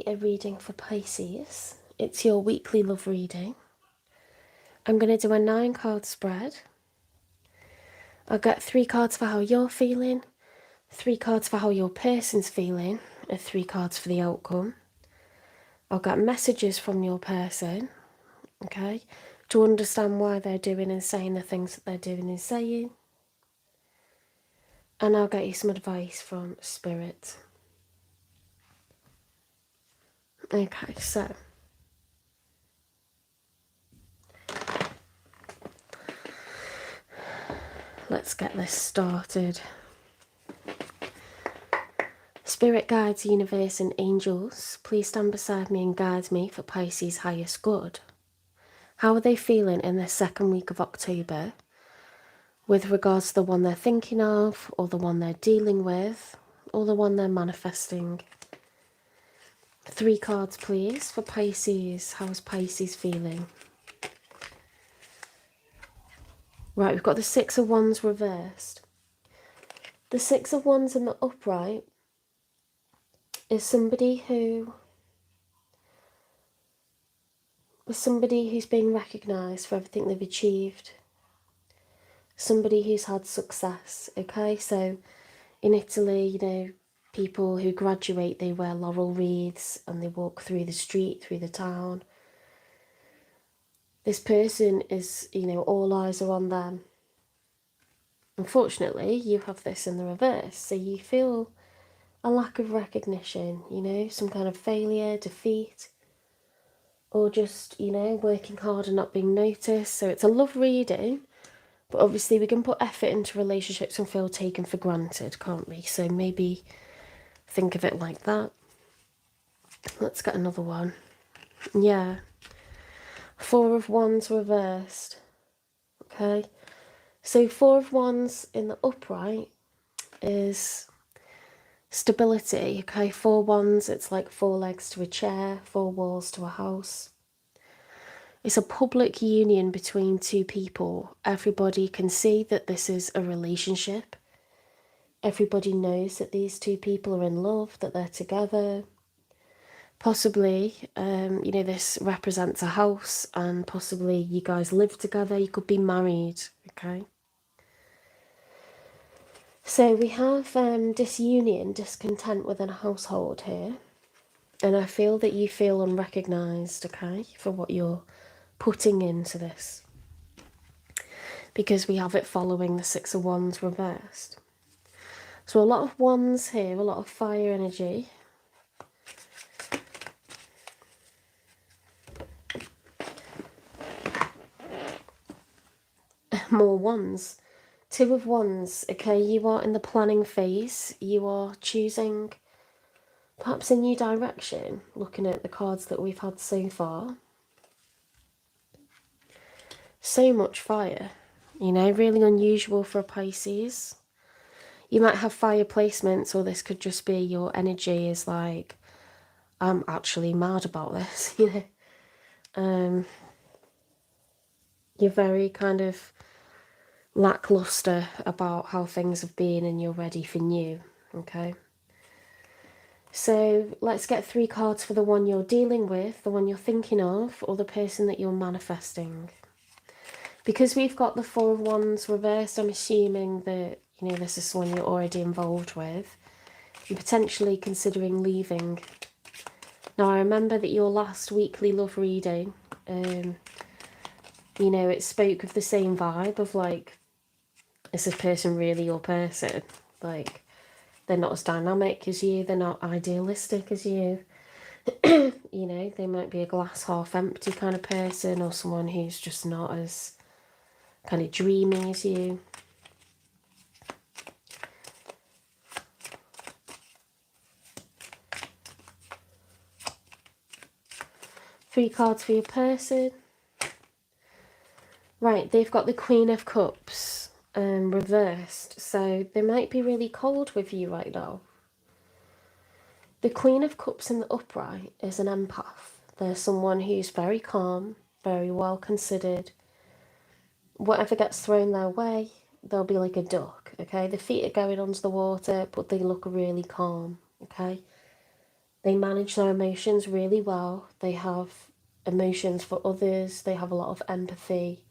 be a reading for Pisces. It's your weekly love reading. I'm going to do a 9-card spread. I'll get 3 cards for how you're feeling, 3 cards for how your person's feeling, and 3 cards for the outcome. I'll get messages from your person, okay, to understand why they're doing and saying the things that they're doing and saying. And I'll get you some advice from Spirit. Okay, so let's get this started. Spirit guides, universe and angels, please stand beside me and guide me for Pisces' highest good. How are they feeling in the second week of October with regards to the one they're thinking of, or the one they're dealing with, or the one they're manifesting? 3 cards please for Pisces. How is Pisces feeling? Right, we've got the 6 of Wands reversed. The 6 of Wands in the upright is somebody who's being recognised for everything they've achieved. Somebody who's had success, okay? So in Italy, you know, people who graduate, they wear laurel wreaths and they walk through the street, through the town. This person is, you know, all eyes are on them. Unfortunately, you have this in the reverse, so you feel a lack of recognition, you know, some kind of failure, defeat, or just, you know, working hard and not being noticed. So it's a love reading, but obviously we can put effort into relationships and feel taken for granted, can't we? So maybe think of it like that. Let's get another one. Yeah. 4 of Wands reversed. Okay. So 4 of Wands in the upright is stability. Okay. 4 Wands, it's like 4 legs to a chair, 4 walls to a house. It's a public union between 2 people. Everybody can see that this is a relationship. Everybody knows that these 2 people are in love, that they're together. Possibly, you know, this represents a house, and possibly you guys live together. You could be married, okay? So we have disunion, discontent within a household here. And I feel that you feel unrecognised, okay, for what you're putting into this. Because we have it following the 6 of Wands reversed. So a lot of wands here, a lot of fire energy. More wands. 2 of Wands, okay, you are in the planning phase. You are choosing perhaps a new direction, looking at the cards that we've had so far. So much fire, you know, really unusual for a Pisces. You might have fire placements, or this could just be your energy is like, I'm actually mad about this, you know. You're very kind of lackluster about how things have been and you're ready for new, okay? So let's get 3 cards for the one you're dealing with, the one you're thinking of, or the person that you're manifesting. Because we've got the 4 of Wands reversed, I'm assuming that, you know, this is someone you're already involved with. You're potentially considering leaving. Now, I remember that your last weekly love reading, you know, it spoke of the same vibe of like, is this person really your person? Like, they're not as dynamic as you, they're not idealistic as you. You know, they might be a glass half empty kind of person, or someone who's just not as kind of dreamy as you. Three cards for your person. Right, they've got the Queen of Cups reversed, so they might be really cold with you right now. The Queen of Cups in the upright is an empath. They're someone who's very calm, very well considered. Whatever gets thrown their way, they'll be like a duck, okay? The feet are going under the water, but they look really calm, okay? They manage their emotions really well. They have emotions for others. They have a lot of empathy.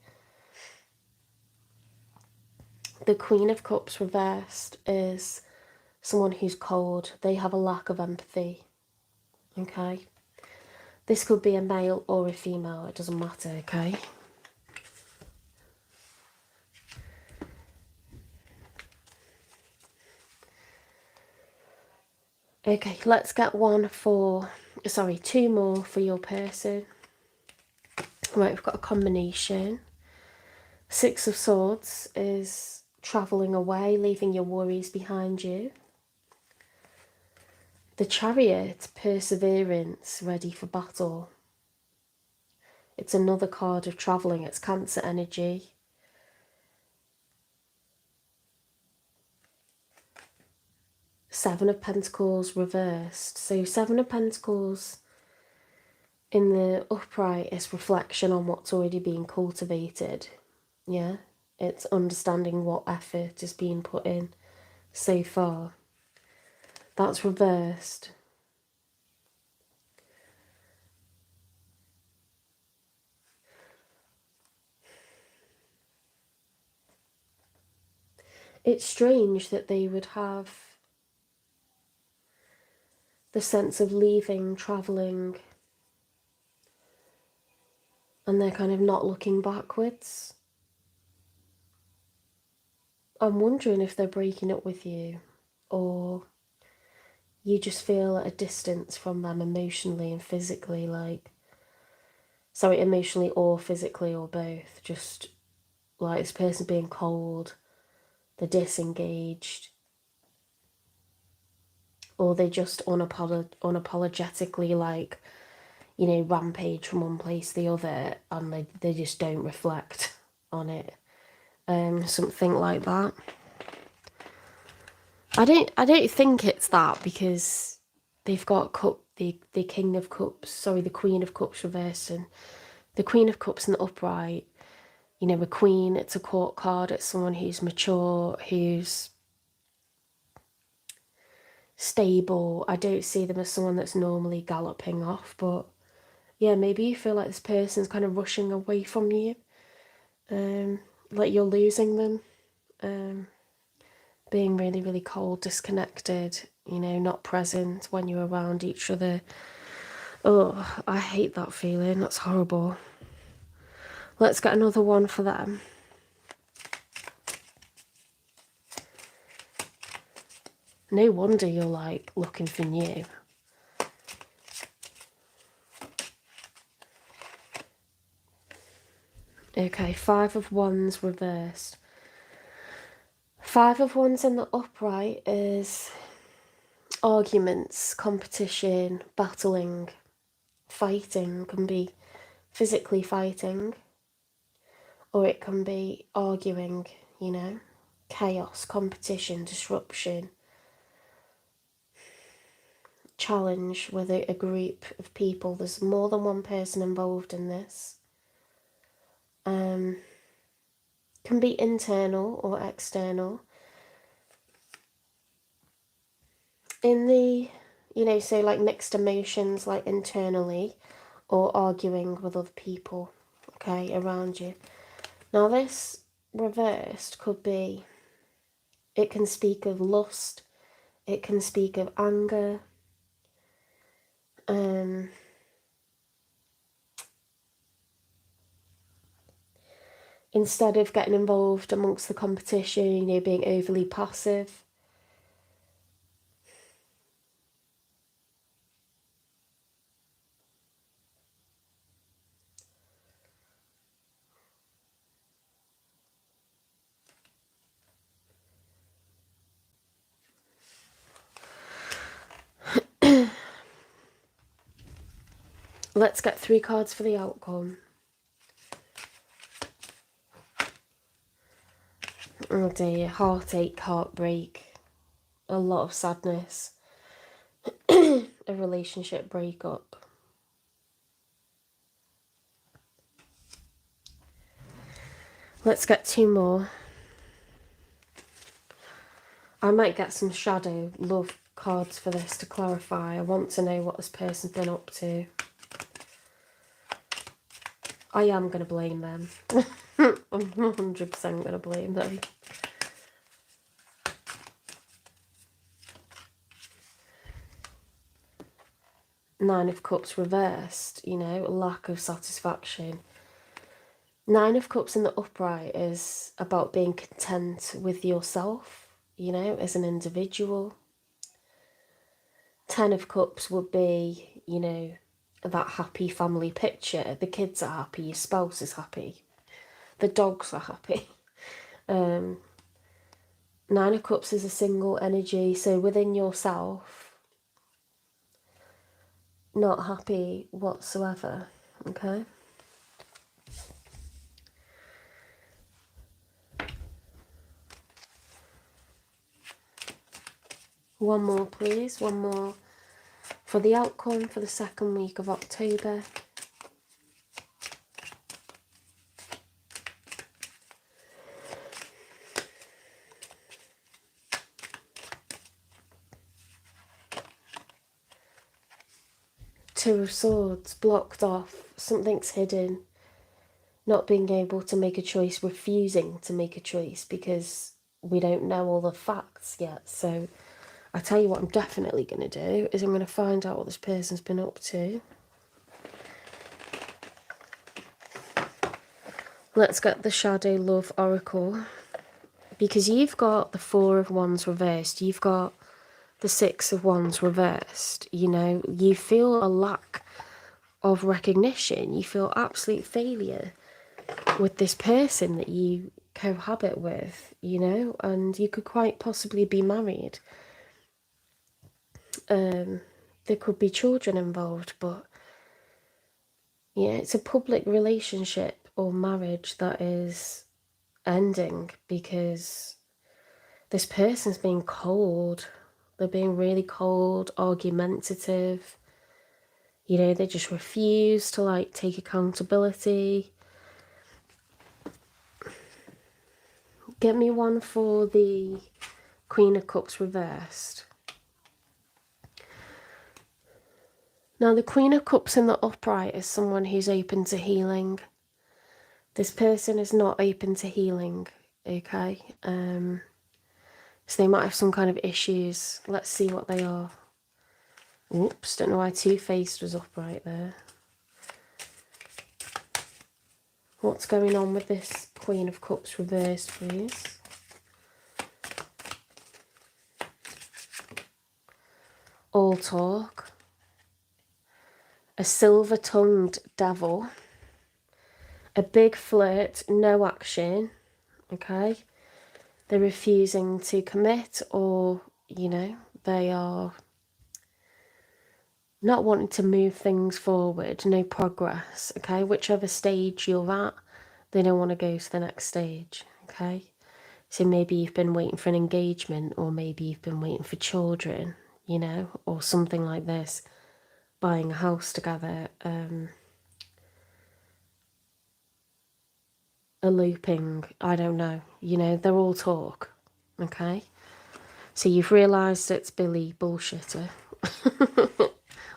The Queen of Cups reversed is someone who's cold. They have a lack of empathy. Okay? This could be a male or a female. It doesn't matter, okay? Okay, let's get two more for your person. Right, we've got a combination. Six of Swords is travelling away, leaving your worries behind you. The Chariot, perseverance, ready for battle. It's another card of travelling, it's Cancer energy. Seven of Pentacles reversed. So Seven of Pentacles in the upright is reflection on what's already being cultivated. Yeah, it's understanding what effort is being put in so far. That's reversed. It's strange that they would have the sense of leaving, travelling, and they're kind of not looking backwards. I'm wondering if they're breaking up with you, or you just feel at a distance from them emotionally and physically, emotionally or physically or both. Just like this person being cold, they're disengaged, or they just unapologetically rampage from one place to the other, and they just don't reflect on it. Something like that. I don't think it's that, because they've got the King of Cups, the Queen of Cups reversed, and the Queen of Cups in the upright. You know, a queen, it's a court card, it's someone who's mature, who's stable. I don't see them as someone that's normally galloping off, but yeah, maybe you feel like this person's kind of rushing away from you, like you're losing them, being really, really cold, disconnected, not present when you're around each other. Oh, I hate that feeling. That's horrible. Let's get another one for them. No wonder you're looking for new. Okay, Five of Wands reversed. Five of Wands in the upright is arguments, competition, battling, fighting. Can be physically fighting, or it can be arguing, chaos, competition, disruption, challenge with a group of people. There's more than one person involved in this. Can be internal or external. In the, mixed emotions, like internally, or arguing with other people, okay, around you. Now this reversed could be, it can speak of lust, it can speak of anger, instead of getting involved amongst the competition, being overly passive. Let's get 3 cards for the outcome. Oh dear, heartache, heartbreak, a lot of sadness, a relationship breakup. Let's get 2 more. I might get some shadow love cards for this to clarify. I want to know what this person's been up to. I am going to blame them. I'm 100% going to blame them. Nine of Cups reversed, you know, lack of satisfaction. Nine of Cups in the upright is about being content with yourself, you know, as an individual. 10 of Cups would be, you know, that happy family picture. The kids are happy, your spouse is happy, the dogs are happy. Nine of Cups is a single energy, so within yourself, not happy whatsoever, okay? One more, please. One more for the outcome for the second week of October. Two of Swords, blocked off, something's hidden, not being able to make a choice, refusing to make a choice because we don't know all the facts yet. So I tell you what I'm definitely going to do is I'm going to find out what this person's been up to. Let's get the Shadow Love Oracle, because you've got the Four of Wands reversed, you've got the Six of Wands reversed, you know, you feel a lack of recognition, you feel absolute failure with this person that you cohabit with, you know, and you could quite possibly be married. There could be children involved, but yeah, it's a public relationship or marriage that is ending because this person's being cold. They're being really cold, argumentative. You know, they just refuse to like take accountability. Get me one for the Queen of Cups reversed. Now, the Queen of Cups in the upright is someone who's open to healing. This person is not open to healing, okay? So they might have some kind of issues. Let's see what they are. Oops, don't know why Two-Faced was upright there. What's going on with this Queen of Cups reversed, please? All talk. A silver-tongued devil. A big flirt, no action, okay? They're refusing to commit, or, you know, they are not wanting to move things forward, no progress, okay? Whichever stage you're at, they don't want to go to the next stage, okay? So maybe you've been waiting for an engagement, or maybe you've been waiting for children, you know, or something like this, buying a house together, eloping, I don't know, you know, they're all talk, okay? So you've realised it's Billy bullshitter,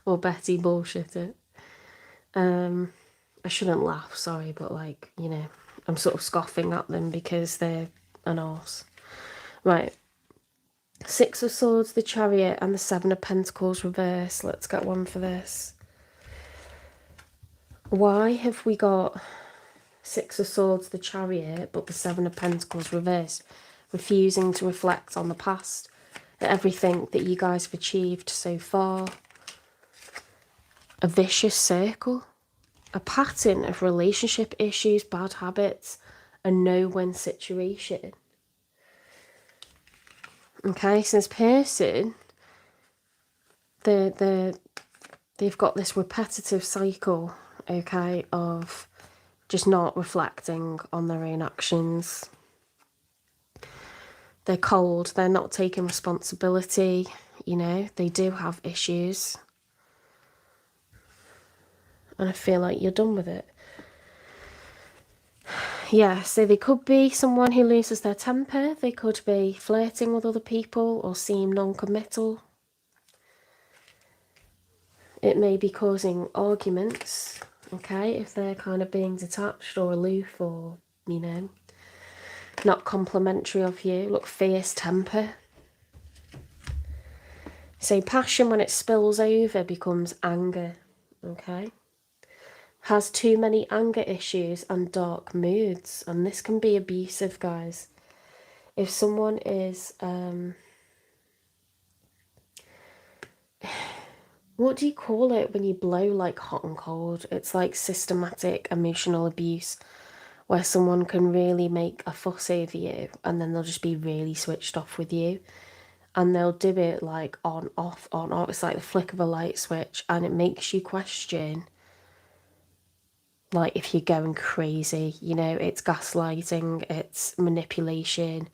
or Betty bullshitter. I shouldn't laugh, sorry, but like, you know, I'm sort of scoffing at them because they're an arse. Right. Six of Swords, the Chariot, and the Seven of Pentacles reverse. Let's get one for this. Why have we got Six of Swords, the Chariot, but the Seven of Pentacles reversed? Refusing to reflect on the past, everything that you guys have achieved so far. A vicious circle. A pattern of relationship issues, bad habits, a no-win situation. Okay, so this person, they've got this repetitive cycle, okay, of just not reflecting on their own actions. They're cold, they're not taking responsibility, you know, they do have issues. And I feel like you're done with it. Yeah, so they could be someone who loses their temper. They could be flirting with other people or seem non-committal. It may be causing arguments, okay, if they're kind of being detached or aloof or, you know, not complimentary of you. Look, fierce temper. So passion, when it spills over, becomes anger, okay? Has too many anger issues and dark moods, and this can be abusive, guys. If someone is, what do you call it when you blow like hot and cold? It's like systematic emotional abuse, where someone can really make a fuss over you and then they'll just be really switched off with you. And they'll do it like on, off, on, off. It's like the flick of a light switch, and it makes you question, like, if you're going crazy. You know, it's gaslighting, it's manipulation.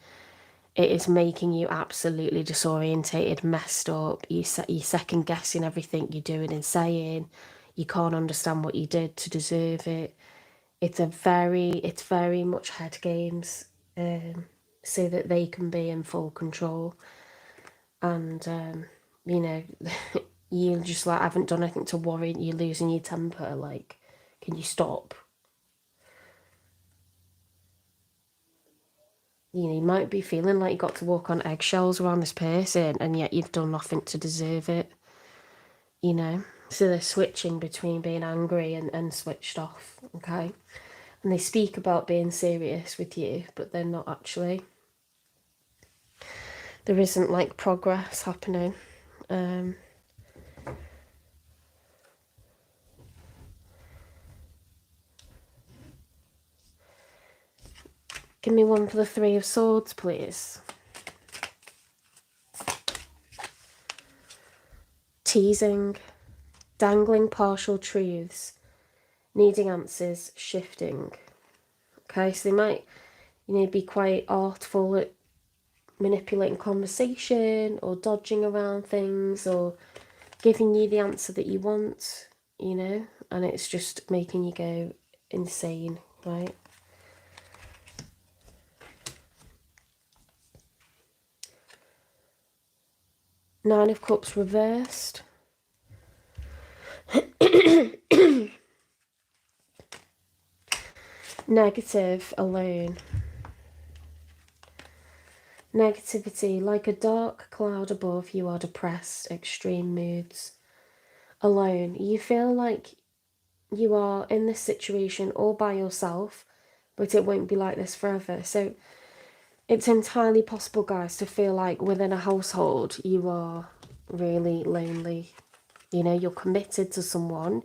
It is making you absolutely disorientated, messed up. You're second guessing everything you're doing and saying. You can't understand what you did to deserve it. It's very much head games, so that they can be in full control. And, you know, you just like haven't done anything to warrant you losing your temper. Like, can you stop? You know, you might be feeling like you got to walk on eggshells around this person, and yet you've done nothing to deserve it, you know? So they're switching between being angry and switched off, okay? And they speak about being serious with you, but they're not actually. There isn't like progress happening. Give me one for the Three of Swords, please. Teasing, dangling partial truths, needing answers, shifting. Okay, so they might, you know, be quite artful at manipulating conversation or dodging around things or giving you the answer that you want, you know, and it's just making you go insane, right? Nine of Cups reversed. Negative, alone. Negativity, like a dark cloud above, you are depressed, extreme moods. Alone, you feel like you are in this situation all by yourself, but it won't be like this forever. So it's entirely possible, guys, to feel like within a household you are really lonely. You know, you're committed to someone.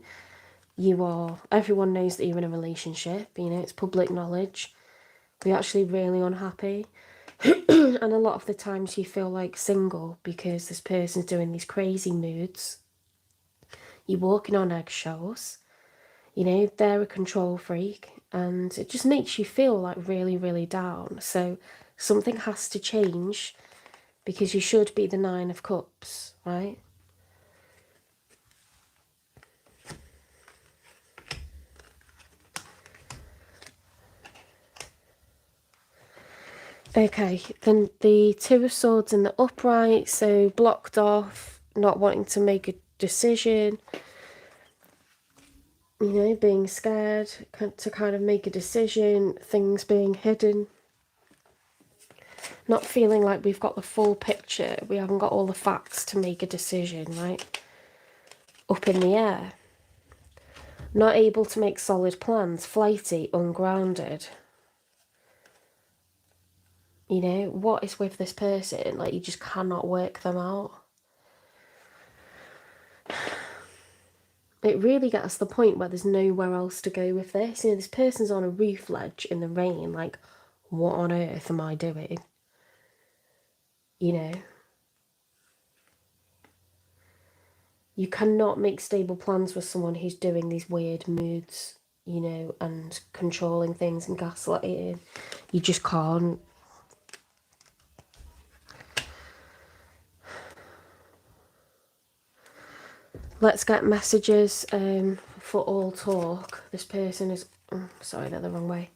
Everyone knows that you're in a relationship, you know, it's public knowledge. But you're actually really unhappy. And a lot of the times you feel like single because this person's doing these crazy moods. You're walking on eggshells. You know, they're a control freak, and it just makes you feel like really, really down. So something has to change, because you should be the Nine of Cups, right? Okay, then the Two of Swords in the upright, so blocked off, not wanting to make a decision, you know, being scared to kind of make a decision, things being hidden, not feeling like we've got the full picture, we haven't got all the facts to make a decision, right? Up in the air. Not able to make solid plans, flighty, ungrounded. You know, what is with this person? Like, you just cannot work them out. It really gets to the point where there's nowhere else to go with this. You know, this person's on a roof ledge in the rain. Like, what on earth am I doing? You know? You cannot make stable plans with someone who's doing these weird moods, you know, and controlling things and gaslighting. You just can't. Let's get messages for all talk. This person is... sorry, they're the wrong way.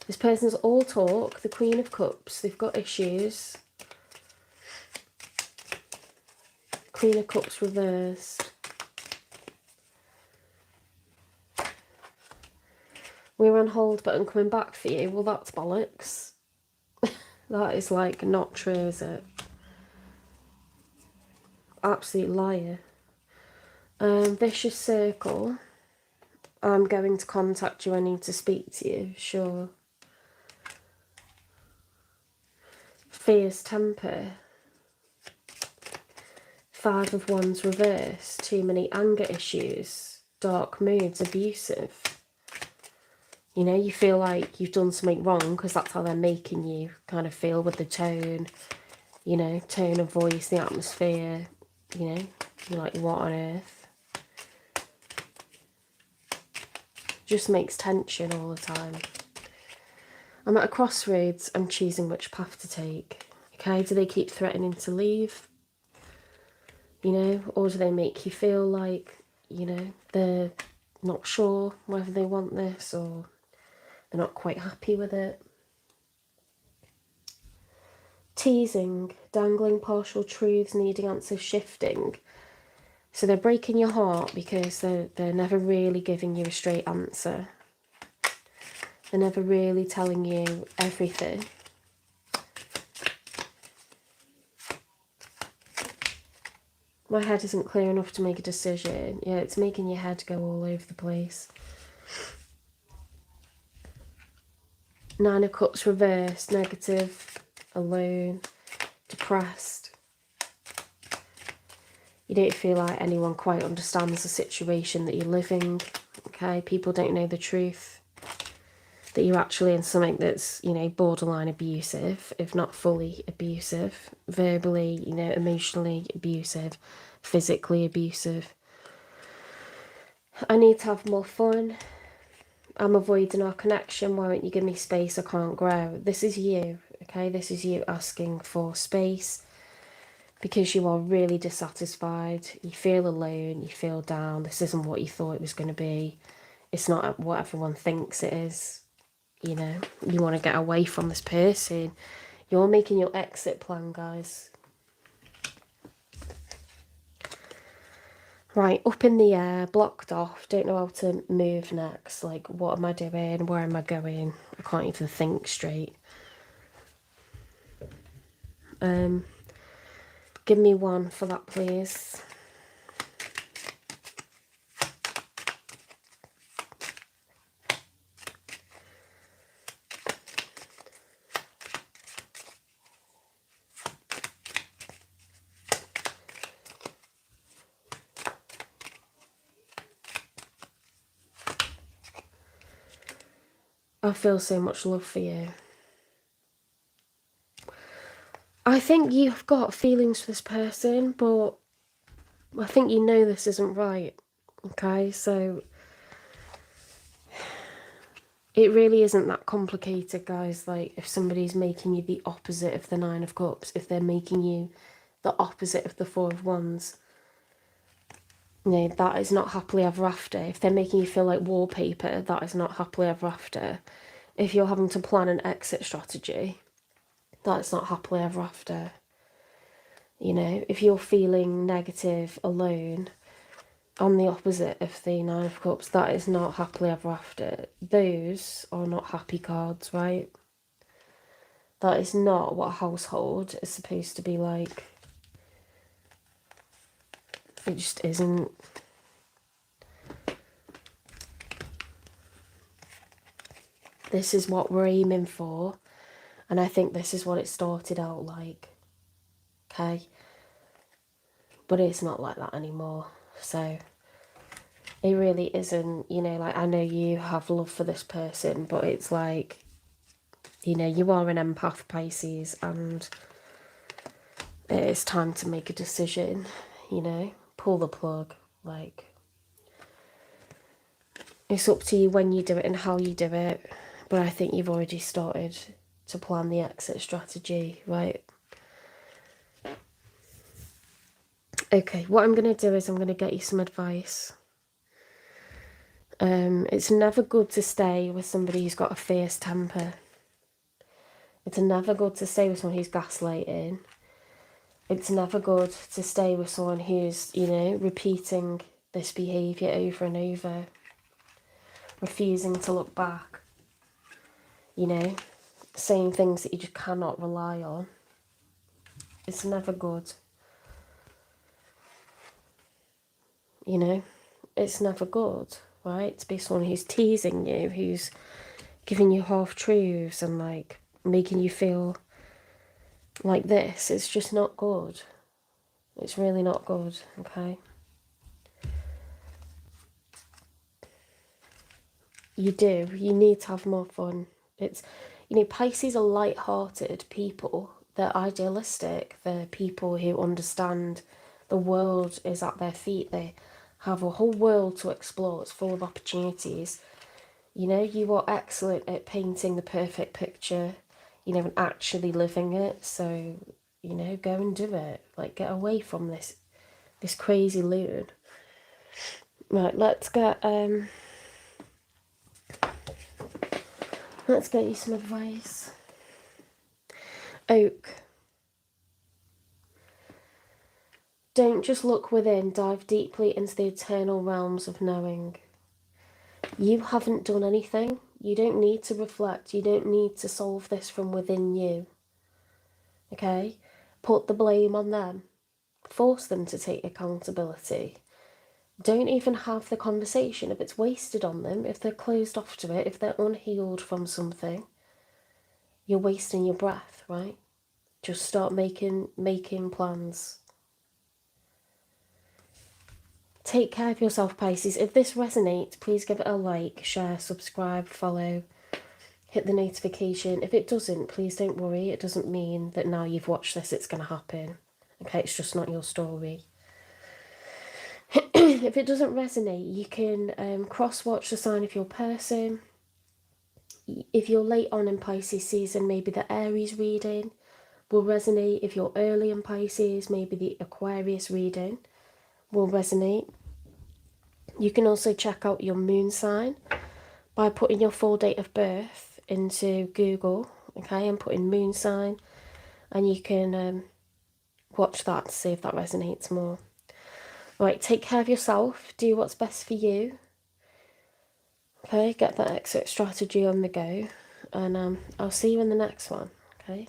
This person's all talk. The Queen of Cups. They've got issues. Queen of Cups reversed. We were on hold button coming back for you. Well, that's bollocks. That is like not true, is it? Absolute liar. Vicious circle. I'm going to contact you. I need to speak to you. Sure. Fierce temper. 5 of Wands reversed. Too many anger issues. Dark moods. Abusive. You know, you feel like you've done something wrong because that's how they're making you kind of feel with the tone, you know, tone of voice, the atmosphere, you know, you're like, what on earth? Just makes tension all the time. I'm at a crossroads, I'm choosing which path to take. Okay, do they keep threatening to leave? You know, or do they make you feel like, you know, they're not sure whether they want this or they're not quite happy with it? Teasing, dangling partial truths, needing answers, shifting. So they're breaking your heart because they're never really giving you a straight answer. They're never really telling you everything. My head isn't clear enough to make a decision. Yeah, it's making your head go all over the place. 9 of Cups reversed, negative, alone, depressed. You don't feel like anyone quite understands the situation that you're living. Okay, people don't know the truth. That you're actually in something that's, you know, borderline abusive, if not fully abusive, verbally, you know, emotionally abusive, physically abusive. I need to have more fun. I'm avoiding our connection. Why won't you give me space? I can't grow. This is you, okay? This is you asking for space because you are really dissatisfied. You feel alone. You feel down. This isn't what you thought it was going to be. It's not what everyone thinks it is. You know, you want to get away from this person. You're making your exit plan, guys. Right, up in the air, blocked off, don't know how to move next. Like, what am I doing? Where am I going? I can't even think straight. Give me one for that, please. I feel so much love for you. I think you've got feelings for this person, but I think you know this isn't right. Okay, so it really isn't that complicated, guys. Like, if somebody's making you the opposite of the 9 of Cups, if they're making you the opposite of the 4 of Wands, you know, that is not happily ever after. If they're making you feel like wallpaper, that is not happily ever after. If you're having to plan an exit strategy, that's not happily ever after. You know, if you're feeling negative, alone, on the opposite of the 9 of Cups, that is not happily ever after. Those are not happy cards, right? That is not what a household is supposed to be like. It just isn't. This is what we're aiming for, and I think this is what it started out like. Okay? But it's not like that anymore. So it really isn't, you know, like, I know you have love for this person, but it's like, you know, you are an empath, Pisces, and it's time to make a decision, you know, pull the plug. Like, it's up to you when you do it and how you do it, but I think you've already started to plan the exit strategy, right? Okay, what I'm going to do is I'm going to get you some advice. It's never good to stay with somebody who's got a fierce temper. It's never good to stay with someone who's gaslighting. It's never good to stay with someone who's, you know, repeating this behaviour over and over. refusing to look back, you know, saying things that you just cannot rely on. It's never good. You know, it's never good, right? To be someone who's teasing you, who's giving you half-truths and, like, making you feel like this. It's just not good. It's really not good, okay? You do. You need to have more fun. It's, you know, Pisces are light-hearted people. They're idealistic. They're people who understand the world is at their feet. They have a whole world to explore. It's full of opportunities. You know, you are excellent at painting the perfect picture, you know, and actually living it. So, you know, go and do it. Like, get away from this crazy loon. Right, let's get you some advice. Oak. Don't just look within, dive deeply into the eternal realms of knowing. You haven't done anything. You don't need to reflect. You don't need to solve this from within you. Okay? Put the blame on them. Force them to take accountability. Don't even have the conversation if it's wasted on them, if they're closed off to it, if they're unhealed from something. You're wasting your breath, right? Just start making plans. Take care of yourself, Pisces. If this resonates, please give it a like, share, subscribe, follow, hit the notification. If it doesn't, please don't worry. It doesn't mean that now you've watched this, it's going to happen. Okay, it's just not your story. If it doesn't resonate, you can cross-watch the sign of your person. If you're late on in Pisces season, maybe the Aries reading will resonate. If you're early in Pisces, maybe the Aquarius reading will resonate. You can also check out your moon sign by putting your full date of birth into Google, okay, and putting moon sign, and you can watch that to see if that resonates more. Right, take care of yourself, do what's best for you, okay, get that exit strategy on the go, and I'll see you in the next one, okay.